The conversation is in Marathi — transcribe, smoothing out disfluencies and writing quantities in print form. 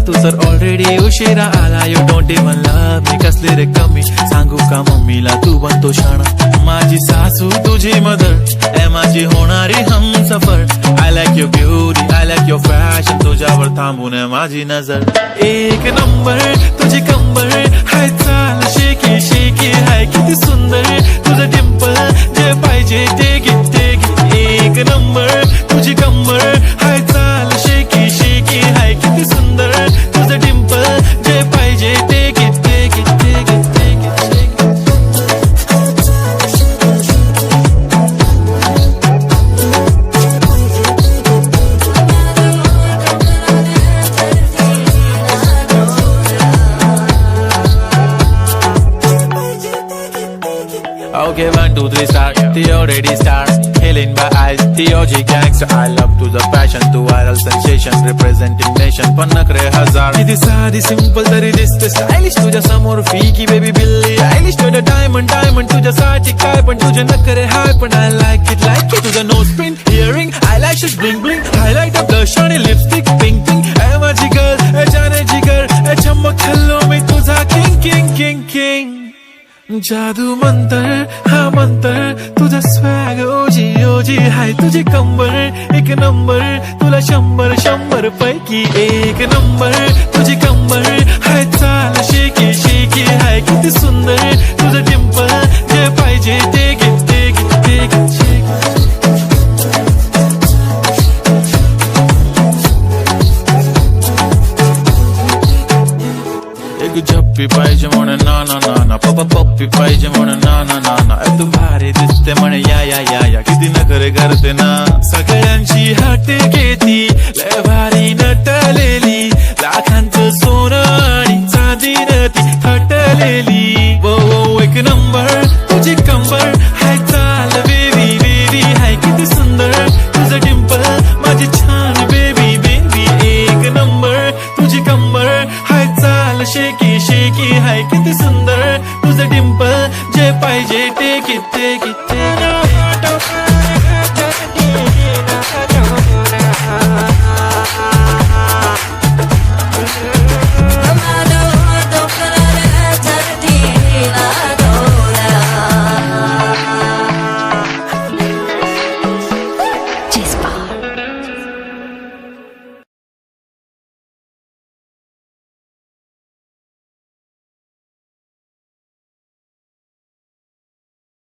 तू तर ऑलरेडी उशिरा आला. You don't even love me, कसली रे कमी सांगू का मम्मीला तू बनतो शाणा. माझी सासू तुझी मदर ए माझी होणारी Humsafar. I like your beauty, I like your fashion, तुझ्यावर थांबून आहे माझी नजर. एक नंबर तुझी कंबर हाय, चाल शेकी शेकी हाय, किती सुंदर तुझं डिंपल, जे पाहिजे ते घे ते घे. एक नंबर तुझी कंबर हाय, चाल शेकी शेकी हाय, किती सुंदर तुझं डिंपल, जे पाहिजे ते घे ते घे ते घे ते घे. Okay, 1, 2, 3 start. The already start. Killing my eyes. The OG gangster. I love to the passion, to viral sensation, representing nation. पण नखरे हजार. किती साधी simple तरी दिसते stylish. तुझ्या समोर फीकी baby बिल्ली. Stylish to the diamond diamond. तुझ्यासाठी काय पण तुझे नखरे हाय पण I like it like it. तुझं nose pin, earring, eyelashes bling bling, highlighter, blush आणि lipstick pink pink. ए माझी girl, ए जाने जिगर, ए चमक हल्लो मी तुझा king king king king. जादू मंतर हा मंतर, तुझा स्वॅग ओजी ओजी हाय, तुझी कंबर एक नंबर, तुला 100 पैकी एक नंबर. तुझी कंबर हाय, चाल शेकी शेकी हाय, किती सुंदर तुझं डिंपल, जे पाहिजे ते घे ते घे ते घे. झप्पी पाहिजे म्हणून ना ना ना ना, पप्पा पप्पी पाहिजे म्हणून ना ना ना ना. तू भारी दिसते म्हणे या या या या, किती नखरे करते ना. सगळ्यांची हट घेती, लय भारी नटलेली, लाखांचं सोनं आणि चांदीनं ती हटलेली. वो वो एक नंबर तुझी कंबर हाय, चाल बेबी बेबी हाय, किती सुंदर तुझं डिंपल, माझी छान बेबी बेबी. एक नंबर तुझी कंबर हाय, चाल शेकी शेकी हाय, किती सुंदर तुझं डिंपल, जे पाहिजे ते किती किती.